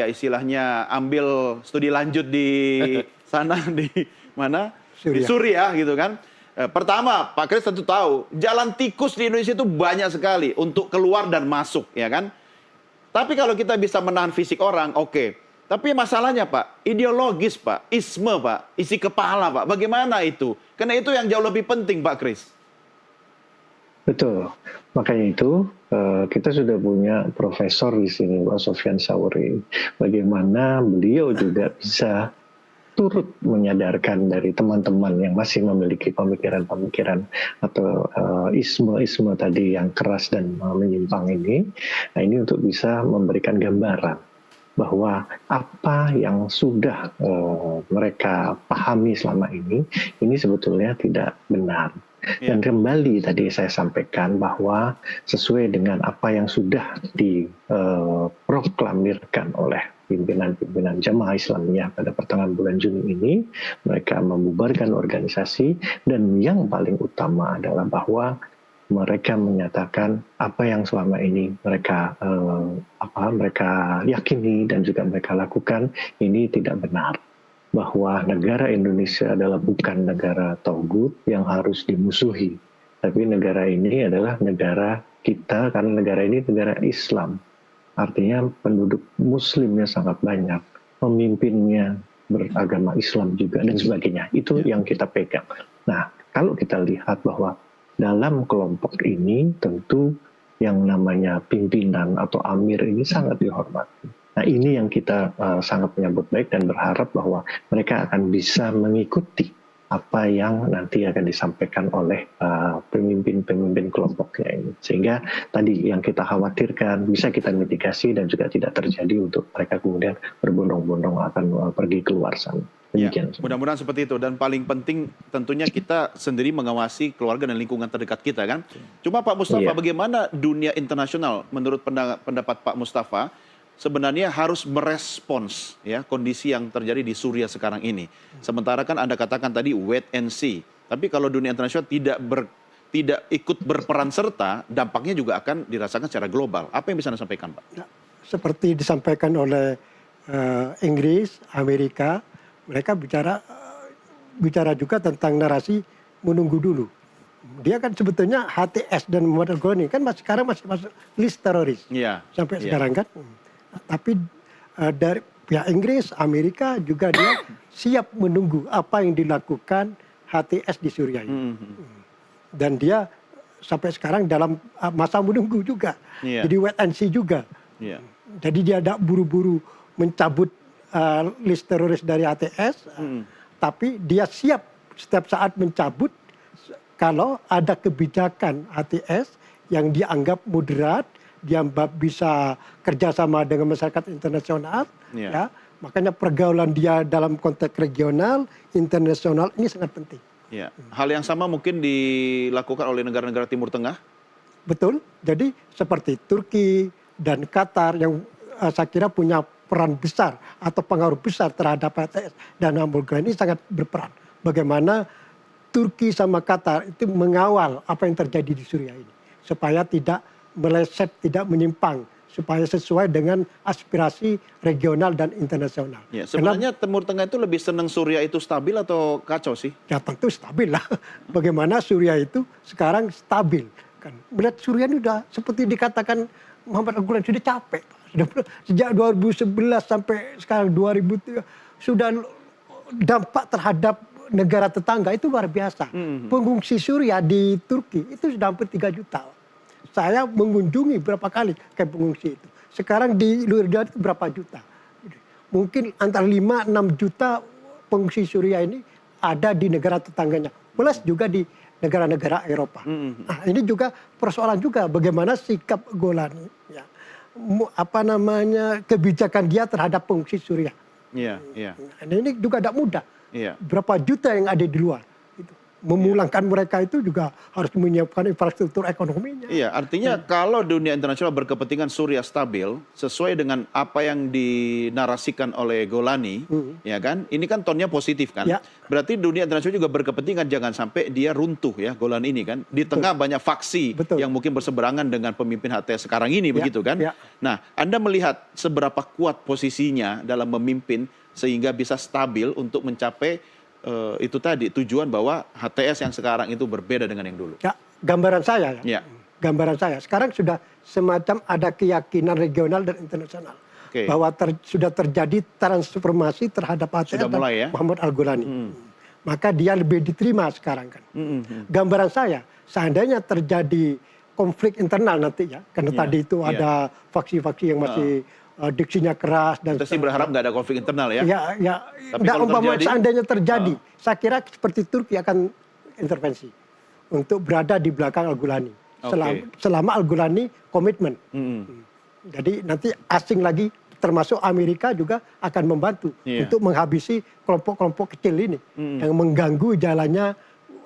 istilahnya ambil studi lanjut di sana di mana? Suriah. Di Suriah gitu kan. Pertama, Pak Kris tentu tahu, jalan tikus di Indonesia itu banyak sekali untuk keluar dan masuk, ya kan? Tapi kalau kita bisa menahan fisik orang, oke. Tapi masalahnya, Pak, ideologis, Pak, isme, Pak, isi kepala, Pak. Bagaimana itu? Karena itu yang jauh lebih penting, Pak Kris. Betul. Makanya itu kita sudah punya profesor di sini, Pak Sofyan Sauri. Bagaimana beliau juga bisa turut menyadarkan dari teman-teman yang masih memiliki pemikiran-pemikiran atau isme-isme tadi yang keras dan menyimpang ini. Nah, ini untuk bisa memberikan gambaran bahwa apa yang sudah mereka pahami selama ini sebetulnya tidak benar. Dan kembali tadi saya sampaikan bahwa sesuai dengan apa yang sudah diproklamirkan oleh pimpinan-pimpinan Jamaah Islamiyah pada pertengahan bulan Juni ini, mereka membubarkan organisasi dan yang paling utama adalah bahwa mereka menyatakan apa yang selama ini mereka yakini dan juga mereka lakukan ini tidak benar. Bahwa negara Indonesia adalah bukan negara tauhid yang harus dimusuhi. Tapi negara ini adalah negara kita karena negara ini negara Islam. Artinya penduduk muslimnya sangat banyak. Pemimpinnya beragama Islam juga dan sebagainya. Itu yang kita pegang. Nah, kalau kita lihat bahwa dalam kelompok ini tentu yang namanya pimpinan atau amir ini sangat dihormati. Nah, ini yang kita sangat menyambut baik dan berharap bahwa mereka akan bisa mengikuti apa yang nanti akan disampaikan oleh pemimpin-pemimpin kelompoknya ini. Sehingga tadi yang kita khawatirkan bisa kita mitigasi dan juga tidak terjadi untuk mereka kemudian berbondong-bondong akan pergi keluar sana. Demikian. Mudah-mudahan seperti itu. Dan paling penting tentunya kita sendiri mengawasi keluarga dan lingkungan terdekat kita kan. Cuma Pak Mustafa, bagaimana dunia internasional menurut pendapat Pak Mustafa, sebenarnya harus merespons ya kondisi yang terjadi di Suriah sekarang ini. Sementara kan Anda katakan tadi wait and see. Tapi kalau dunia internasional tidak ikut berperan serta, dampaknya juga akan dirasakan secara global. Apa yang bisa Anda sampaikan, Pak? Ya, seperti disampaikan oleh Inggris, Amerika, mereka bicara juga tentang narasi menunggu dulu. Dia kan sebetulnya HTS dan Muhammad al-Golani kan sekarang masih masuk list teroris sampai sekarang kan. Tapi dari pihak Inggris, Amerika juga dia siap menunggu apa yang dilakukan HTS di Suriah ini. Dan dia sampai sekarang dalam masa menunggu juga. Jadi wait and see juga. Jadi dia tidak buru-buru mencabut list teroris dari HTS, tapi dia siap setiap saat mencabut kalau ada kebijakan HTS yang dianggap moderat, dianggap bisa kerjasama dengan masyarakat internasional, ya, makanya pergaulan dia dalam konteks regional, internasional ini sangat penting. Ya. Hal yang sama mungkin dilakukan oleh negara-negara Timur Tengah? Betul, jadi seperti Turki dan Qatar yang saya kira punya peran besar atau pengaruh besar terhadap HTS dan Al-Golani ini sangat berperan. Bagaimana Turki sama Qatar itu mengawal apa yang terjadi di Suriah ini. Supaya tidak meleset, tidak menyimpang. Supaya sesuai dengan aspirasi regional dan internasional. Ya, sebenarnya Timur Tengah itu lebih senang Suriah itu stabil atau kacau sih? Ya tentu stabil lah. Bagaimana Suriah itu sekarang stabil. Kan. Melihat Suriah ini sudah seperti dikatakan Muhammad al-Golani sudah capek. Sudah, sejak 2011 sampai sekarang 2003 sudah dampak terhadap negara tetangga itu luar biasa. Pengungsi Suriah di Turki itu sudah hampir 3 juta. Saya mengunjungi berapa kali ke pengungsi itu. Sekarang di luar itu berapa juta. Mungkin antara 5-6 juta pengungsi Suriah ini ada di negara tetangganya. Plus juga di negara-negara Eropa. Nah, ini juga persoalan juga bagaimana sikap Golani. Ya. Kebijakan dia terhadap pengungsi Suriah. Nah, ini juga tidak mudah. Berapa juta yang ada di luar. Memulangkan mereka itu juga harus menyiapkan infrastruktur ekonominya. Iya, artinya kalau dunia internasional berkepentingan Suriah stabil sesuai dengan apa yang dinarasikan oleh Golani, ya kan? Ini kan tonnya positif kan? Ya. Berarti dunia internasional juga berkepentingan jangan sampai dia runtuh ya Golani ini kan. Di tengah banyak faksi yang mungkin berseberangan dengan pemimpin HTS sekarang ini begitu kan? Nah, Anda melihat seberapa kuat posisinya dalam memimpin sehingga bisa stabil untuk mencapai itu tadi tujuan bahwa HTS yang sekarang itu berbeda dengan yang dulu. Ya, gambaran saya gambaran saya sekarang sudah semacam ada keyakinan regional dan internasional bahwa sudah terjadi transformasi terhadap HTS dan Muhammad al-Golani. Maka dia lebih diterima sekarang kan. Gambaran saya seandainya terjadi konflik internal nanti ya, karena tadi itu ada faksi-faksi yang masih diksinya keras dan kita sih berharap nggak ada konflik internal ya. Tapi kalau seandainya terjadi, saya kira seperti Turki akan intervensi untuk berada di belakang al-Golani. Selama al-Golani komitmen. Jadi nanti asing lagi termasuk Amerika juga akan membantu untuk menghabisi kelompok-kelompok kecil ini yang mengganggu jalannya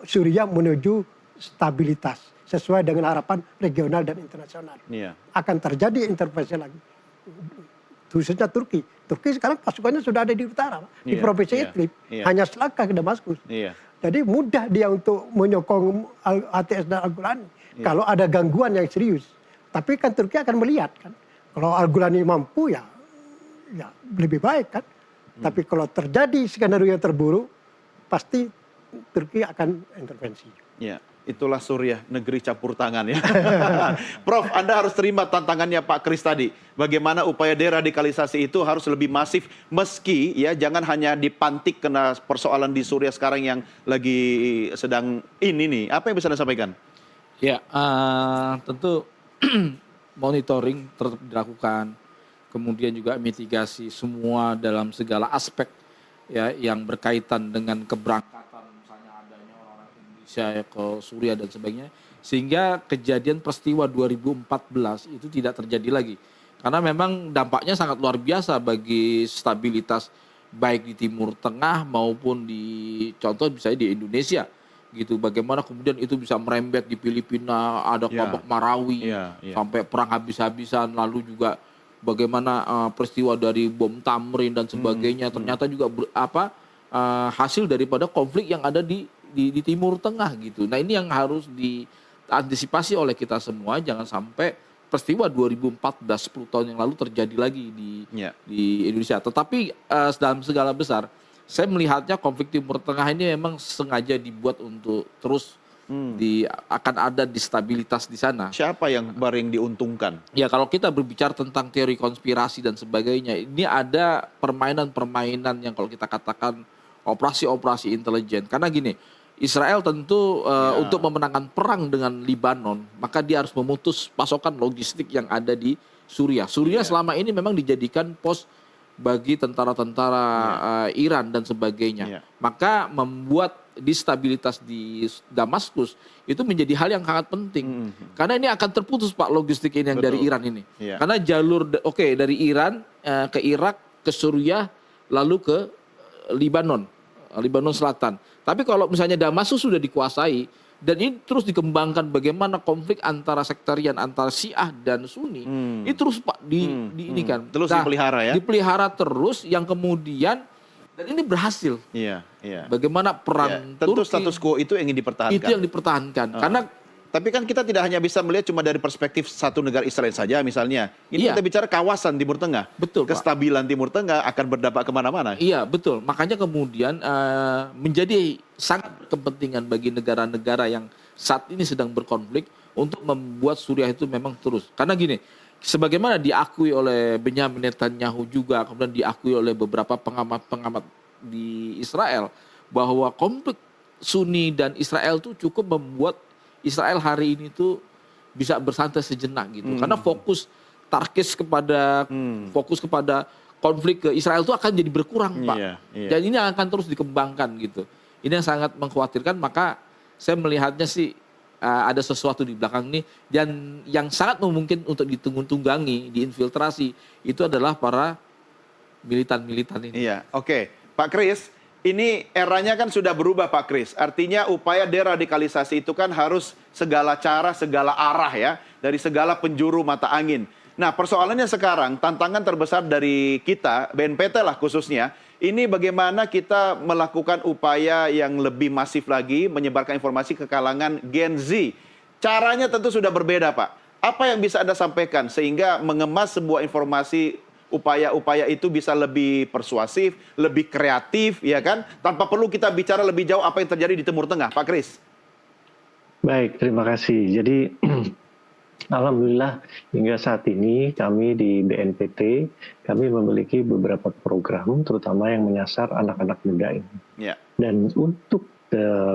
Suriah menuju stabilitas sesuai dengan harapan regional dan internasional. Akan terjadi intervensi lagi. Khususnya Turki. Turki sekarang pasukannya sudah ada di utara, di provinsi Idlib, hanya selangkah ke Damaskus. Jadi mudah dia untuk menyokong HTS dan al-Golani kalau ada gangguan yang serius. Tapi kan Turki akan melihat kan, kalau al-Golani mampu ya lebih baik kan. Tapi kalau terjadi skenario yang terburuk, pasti Turki akan intervensi. Itulah Suriah, negeri campur tangan ya. Prof, Anda harus terima tantangannya Pak Kris tadi. Bagaimana upaya deradikalisasi itu harus lebih masif meski ya jangan hanya dipantik kena persoalan di Suriah sekarang yang lagi sedang ini nih. Apa yang bisa Anda sampaikan? Ya, tentu monitoring tetap dilakukan. Kemudian juga mitigasi semua dalam segala aspek ya yang berkaitan dengan keberangkatan ke Suriah dan sebagainya, sehingga kejadian peristiwa 2014 itu tidak terjadi lagi. Karena memang dampaknya sangat luar biasa bagi stabilitas baik di Timur Tengah maupun di contoh misalnya di Indonesia gitu. Bagaimana kemudian itu bisa merembet di Filipina, ada kelompok Marawi sampai perang habis-habisan, lalu juga bagaimana peristiwa dari bom Tamrin dan sebagainya, ternyata juga hasil daripada konflik yang ada di Timur Tengah gitu. Nah ini yang harus diantisipasi oleh kita semua, jangan sampai peristiwa 2014 10 tahun yang lalu terjadi lagi di Indonesia. Tetapi dalam segala besar, saya melihatnya konflik Timur Tengah ini memang sengaja dibuat untuk terus akan ada distabilitas di sana. Siapa yang paling diuntungkan? Ya kalau kita berbicara tentang teori konspirasi dan sebagainya, ini ada permainan-permainan yang kalau kita katakan operasi-operasi intelijen. Karena gini, Israel tentu untuk memenangkan perang dengan Libanon, maka dia harus memutus pasokan logistik yang ada di Suriah. Suriah selama ini memang dijadikan pos bagi tentara-tentara Iran dan sebagainya. Maka membuat distabilitas di Damaskus itu menjadi hal yang sangat penting. Karena ini akan terputus Pak logistik ini yang dari Iran ini. Karena jalur dari Iran ke Irak, ke Suriah, lalu ke Libanon Selatan. Tapi kalau misalnya Damaskus sudah dikuasai dan ini terus dikembangkan bagaimana konflik antara sektarian antara Syiah dan Sunni, ini terus Pak ini kan terus dipelihara ya. Dipelihara terus yang kemudian dan ini berhasil. Bagaimana perang tentu Turki, status quo itu ingin dipertahankan. Itu yang dipertahankan. Karena tapi kan kita tidak hanya bisa melihat cuma dari perspektif satu negara Israel saja misalnya. Ini kita bicara kawasan Timur Tengah. Betul, Kestabilan Pak. Timur Tengah akan berdampak kemana-mana. Iya, betul. Makanya kemudian menjadi sangat berkepentingan bagi negara-negara yang saat ini sedang berkonflik untuk membuat Suriah itu memang terus. Karena gini, sebagaimana diakui oleh Benyamin Netanyahu juga, kemudian diakui oleh beberapa pengamat-pengamat di Israel, bahwa konflik Sunni dan Israel itu cukup membuat Israel hari ini tuh bisa bersantai sejenak gitu. Karena fokus kepada konflik ke Israel itu akan jadi berkurang, Pak. Dan ini akan terus dikembangkan gitu. Ini yang sangat mengkhawatirkan, maka saya melihatnya sih ada sesuatu di belakang ini dan yang sangat memungkin untuk ditunggangi, diinfiltrasi itu adalah para militan-militan ini. Iya, oke. Pak Kris, ini eranya kan sudah berubah Pak Kris. Artinya upaya deradikalisasi itu kan harus segala cara, segala arah ya. Dari segala penjuru mata angin. Nah persoalannya sekarang, tantangan terbesar dari kita, BNPT lah khususnya, ini bagaimana kita melakukan upaya yang lebih masif lagi, menyebarkan informasi ke kalangan Gen Z. Caranya tentu sudah berbeda Pak. Apa yang bisa Anda sampaikan sehingga mengemas sebuah informasi upaya-upaya itu bisa lebih persuasif, lebih kreatif, ya kan? Tanpa perlu kita bicara lebih jauh apa yang terjadi di Timur Tengah, Pak Kris. Baik, terima kasih. Jadi, alhamdulillah hingga saat ini kami di BNPT, kami memiliki beberapa program, terutama yang menyasar anak-anak muda ini. Dan untuk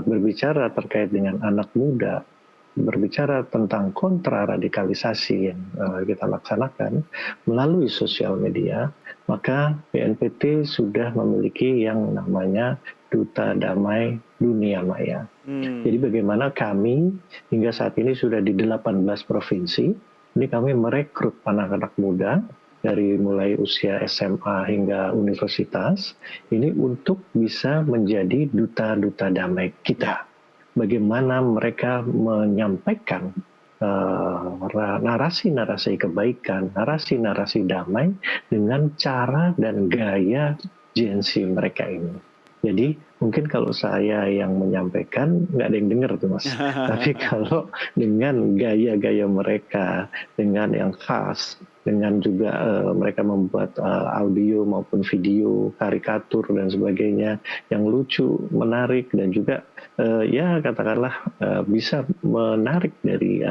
berbicara terkait dengan anak muda, berbicara tentang kontraradikalisasi yang kita laksanakan melalui sosial media, maka BNPT sudah memiliki yang namanya Duta Damai Dunia Maya. Jadi bagaimana kami hingga saat ini sudah di 18 provinsi, ini kami merekrut anak-anak muda dari mulai usia SMA hingga universitas, ini untuk bisa menjadi duta-duta damai kita. Bagaimana mereka menyampaikan narasi-narasi kebaikan, narasi-narasi damai dengan cara dan gaya Gen Z mereka ini. Jadi mungkin kalau saya yang menyampaikan nggak ada yang dengar tuh Mas. Tapi kalau dengan gaya-gaya mereka, dengan yang khas, dengan juga mereka membuat audio maupun video, karikatur dan sebagainya yang lucu, menarik dan juga ya katakanlah bisa menarik dari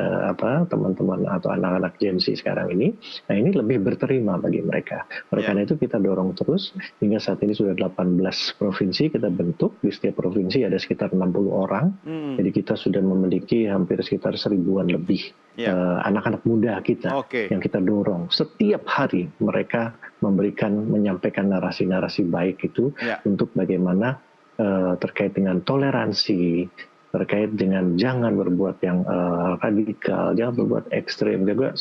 teman-teman atau anak-anak Gen Z sekarang ini. Nah ini lebih berterima bagi mereka. Oleh karena itu kita dorong terus hingga saat ini sudah 18 provinsi kita bentuk. Di setiap provinsi ada sekitar 60 orang. Jadi kita sudah memiliki hampir sekitar 1000-an lebih anak-anak muda kita yang kita dorong. Setiap hari mereka menyampaikan narasi-narasi baik itu untuk bagaimana terkait dengan toleransi, terkait dengan jangan berbuat yang radikal, jangan berbuat ekstrim, juga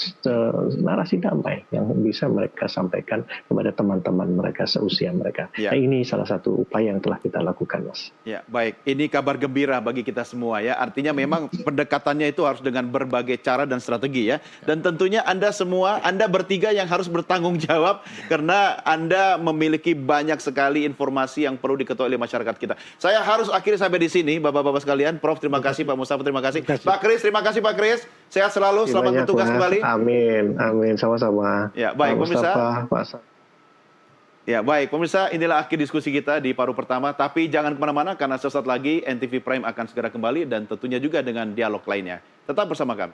narasi damai yang bisa mereka sampaikan kepada teman-teman mereka seusia mereka. Ya. Nah, ini salah satu upaya yang telah kita lakukan, Mas. Ya, baik. Ini kabar gembira bagi kita semua ya. Artinya memang pendekatannya itu harus dengan berbagai cara dan strategi ya. Dan tentunya Anda semua, Anda bertiga yang harus bertanggung jawab karena Anda memiliki banyak sekali informasi yang perlu diketahui oleh masyarakat kita. Saya harus akhiri sampai di sini, Bapak-bapak sekalian. Prof, terima kasih. Pak Mustafa, terima kasih. Pak Kris, terima kasih Pak Kris. Sehat selalu, selamat bertugas kembali. Amin, amin, sama-sama. Ya, baik, Pak pemirsa. Mustafa, Pak Ya, baik. Pemirsa, inilah akhir diskusi kita di paruh pertama. Tapi jangan kemana-mana karena sesaat lagi NTV Prime akan segera kembali dan tentunya juga dengan dialog lainnya. Tetap bersama kami.